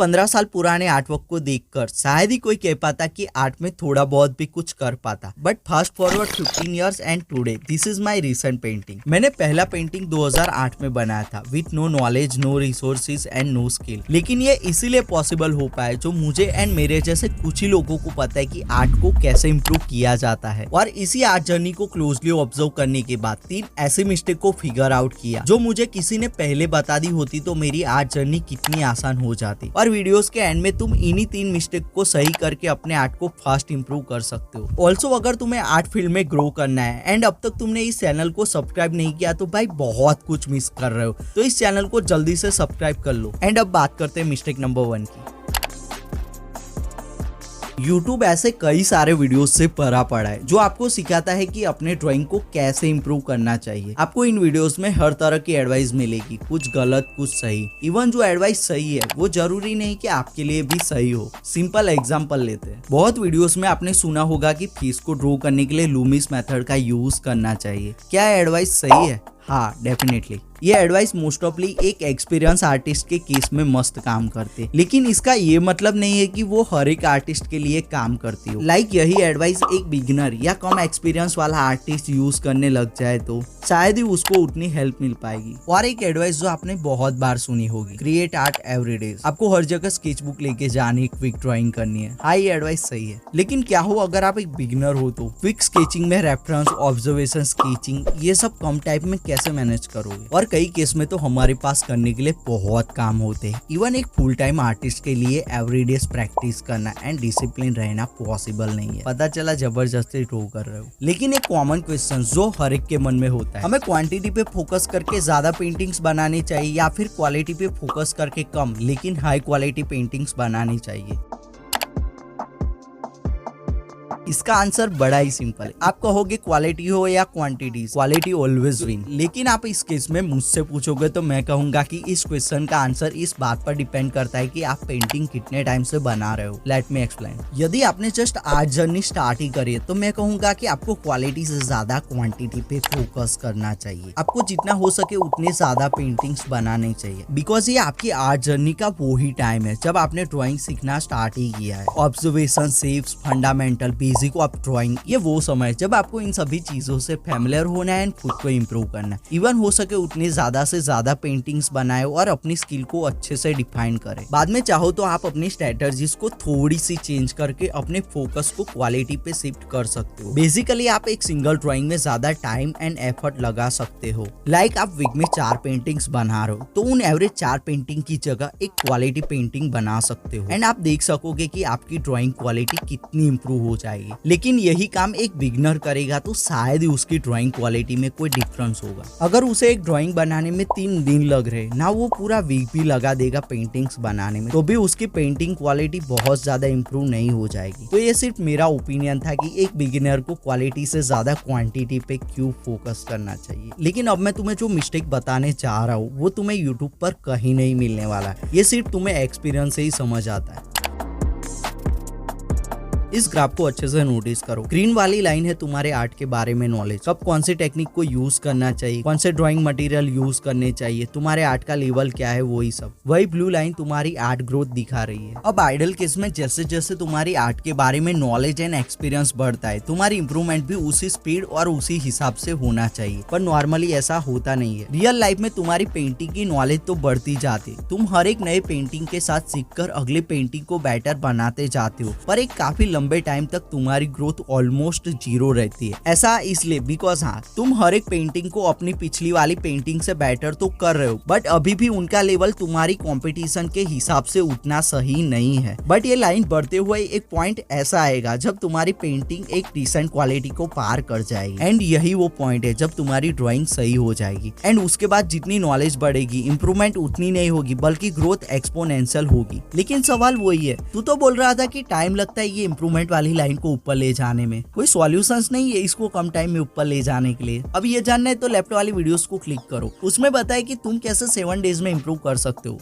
15 साल पुराने आर्टवर्क को देखकर शायद ही कोई कह पाता कि आर्ट में थोड़ा बहुत भी कुछ कर पाता। But fast forward 15 years and today this is my recent painting. मैंने पहला पेंटिंग 2008 में बनाया था with no knowledge, no resources and no skill. लेकिन ये इसीलिए पॉसिबल हो पाया जो मुझे एंड मेरे जैसे कुछ ही लोगों को पता है कि आर्ट को कैसे इम्प्रूव किया जाता है। और इसी आर्ट जर्नी को क्लोजली ऑब्जर्व करने के बाद 3 ऐसे मिस्टेक को फिगर आउट किया जो मुझे किसी ने पहले बता दी होती तो मेरी आर्ट जर्नी कितनी आसान हो जाती। और वीडियोस के एंड में तुम इन्हीं 3 मिस्टेक को सही करके अपने आर्ट को फास्ट इंप्रूव कर सकते हो। ऑल्सो अगर तुम्हें आर्ट फील्ड में ग्रो करना है एंड अब तक तुमने इस चैनल को सब्सक्राइब नहीं किया तो भाई बहुत कुछ मिस कर रहे हो। तो इस चैनल को जल्दी से सब्सक्राइब कर लो। एंड अब बात करते हैं मिस्टेक नंबर 1 की। YouTube ऐसे कई सारे वीडियोस से भरा पड़ा है जो आपको सिखाता है कि अपने ड्राइंग को कैसे इंप्रूव करना चाहिए। आपको इन वीडियोस में हर तरह की एडवाइस मिलेगी, कुछ गलत कुछ सही। इवन जो एडवाइस सही है वो जरूरी नहीं कि आपके लिए भी सही हो। सिंपल एग्जांपल लेते हैं। बहुत वीडियोस में आपने सुना होगा कि फिश को ड्रॉ करने के लिए लूमिस मेथड का यूज करना चाहिए। क्या एडवाइस सही है? हाँ, डेफिनेटली। ये एडवाइस मोस्ट ऑफली एक एक्सपीरियंस आर्टिस्ट के केस में मस्त काम करते, लेकिन इसका ये मतलब नहीं है कि वो हर एक आर्टिस्ट के लिए काम करती हो। लाइक यही एडवाइस एक बिगिनर या कम एक्सपीरियंस वाला आर्टिस्ट यूज करने लग जाए तो शायद ही उसको उतनी हेल्प मिल पाएगी। और एक एडवाइस जो आपने बहुत बार सुनी होगी, क्रिएट आर्ट एवरीडे। आपको हर जगह स्केचबुक लेके जानी, क्विक ड्राइंग करनी है। हाँ, ये एडवाइस सही है, लेकिन क्या हो अगर आप एक बिगिनर हो तो क्विक स्केचिंग में रेफरेंस, ऑब्जर्वेशन स्केचिंग ये सब कम टाइप में कैसे मैनेज करोगे? और कई केस में तो हमारे पास करने के लिए बहुत काम होते हैं। इवन एक फुल टाइम आर्टिस्ट के लिए एवरीडे प्रैक्टिस करना एंड डिसिप्लिन रहना पॉसिबल नहीं है। पता चला जबरदस्ती ड्रॉ कर रहे हो। लेकिन एक कॉमन क्वेश्चन जो हर एक के मन में होता है, हमें क्वांटिटी पे फोकस करके ज्यादा पेंटिंग्स बनानी चाहिए या फिर क्वालिटी पे फोकस करके कम लेकिन हाई क्वालिटी पेंटिंग्स बनानी चाहिए? इसका आंसर बड़ा ही सिंपल है। आप कहोगे क्वालिटी हो या क्वांटिटी, क्वालिटी ऑलवेज विन। लेकिन आप इस केस में मुझसे पूछोगे तो मैं कहूंगा कि इस क्वेश्चन का आंसर इस बात पर डिपेंड करता है कि आप पेंटिंग कितने टाइम से बना रहे हो। Let me explain. यदि आपने जस्ट आर्ट जर्नी स्टार्ट ही करी है तो मैं कहूंगा कि आपको क्वालिटी से ज्यादा क्वांटिटी पे फोकस करना चाहिए। आपको जितना हो सके उतने ज्यादा पेंटिंग्स बनाने चाहिए, बिकॉज ये आपकी आर्ट जर्नी का वो ही टाइम है जब आपने ड्रॉइंग सीखना स्टार्ट ही किया है। Observation, shapes, fundamental, basic of drawing, ये वो समय जब आपको इन सभी चीजों से फैमिलियर होना है एंड खुद को इम्प्रूव करना है। इवन हो सके उतने ज्यादा से ज्यादा पेंटिंग्स बनाए और अपनी स्किल को अच्छे से डिफाइन करें। बाद में चाहो तो आप अपनी स्ट्रेटजीज को थोड़ी सी चेंज करके अपने फोकस को क्वालिटी पे शिफ्ट कर सकते हो। बेसिकली आप एक सिंगल ड्राइंग में ज्यादा टाइम एंड एफर्ट लगा सकते हो। लाइक आप वीक में 4 पेंटिंग्स बना रहे हो तो उन एवरेज 4 पेंटिंग की जगह एक क्वालिटी पेंटिंग बना सकते हो एंड आप देख सकोगे कि आपकी ड्राइंग क्वालिटी कितनी इंप्रूव हो जाएगी। लेकिन यही काम एक बिगिनर करेगा तो शायद ही उसकी ड्राइंग क्वालिटी में कोई डिफरेंस होगा। अगर उसे एक ड्राइंग बनाने में 3 दिन लग रहे ना, वो पूरा वीक भी लगा देगा पेंटिंग्स बनाने में, तो भी उसकी पेंटिंग क्वालिटी बहुत ज्यादा इंप्रूव नहीं हो जाएगी। तो ये सिर्फ मेरा ओपिनियन था कि एक बिगिनर को क्वालिटी से ज्यादा क्वांटिटी पे क्यों फोकस करना चाहिए। लेकिन अब मैं तुम्हें जो मिस्टेक बताने चाह रहा हूँ वो तुम्हें यूट्यूब पर कहीं नहीं मिलने वाला। ये सिर्फ तुम्हें एक्सपीरियंस से ही समझ आता है। इस ग्राफ को अच्छे से नोटिस करो। ग्रीन वाली लाइन है तुम्हारे आर्ट के बारे में नॉलेज, कब कौन से टेक्निक को यूज करना चाहिए, कौन से ड्राइंग मटेरियल यूज करने चाहिए, तुम्हारे आर्ट का लेवल क्या है, वही सब। वही ब्लू लाइन तुम्हारी आर्ट ग्रोथ दिखा रही है। अब आइडल केस में जैसे जैसे तुम्हारी आर्ट के बारे में नॉलेज एंड एक्सपीरियंस बढ़ता है तुम्हारी इंप्रूवमेंट भी उसी स्पीड और उसी हिसाब से होना चाहिए। पर नॉर्मली ऐसा होता नहीं है। रियल लाइफ में तुम्हारी पेंटिंग की नॉलेज तो बढ़ती जाती, तुम हर एक नए पेंटिंग के साथ सीखकर अगले पेंटिंग को बेटर बनाते जाते हो, पर एक काफी लंबे टाइम तक तुम्हारी ग्रोथ ऑलमोस्ट 0 रहती है। ऐसा इसलिए बिकॉज हाँ, तुम हर एक पेंटिंग को अपनी पिछली वाली पेंटिंग से बेटर तो कर रहे हो, बट अभी भी उनका लेवल तुम्हारी कंपटीशन के हिसाब से उतना सही नहीं है। बट ये लाइन बढ़ते हुए एक पॉइंट ऐसा आएगा जब तुम्हारी पेंटिंग एक डिसेंट क्वालिटी को पार कर जाएगी एंड यही वो पॉइंट है जब तुम्हारी ड्राइंग सही हो जाएगी। एंड उसके बाद जितनी नॉलेज बढ़ेगी इंप्रूवमेंट उतनी नहीं होगी बल्कि ग्रोथ एक्सपोनेंशियल होगी। लेकिन सवाल वही है, तू तो बोल रहा था कि टाइम लगता है ये इंप्रूवमेंट वाली लाइन को ऊपर ले जाने में, कोई सॉल्यूशंस नहीं है इसको कम टाइम में ऊपर ले जाने के लिए। अब ये जानना है तो लेफ्ट वाली वीडियोस को क्लिक करो, उसमें बताए कि तुम कैसे 7 डेज में इंप्रूव कर सकते हो।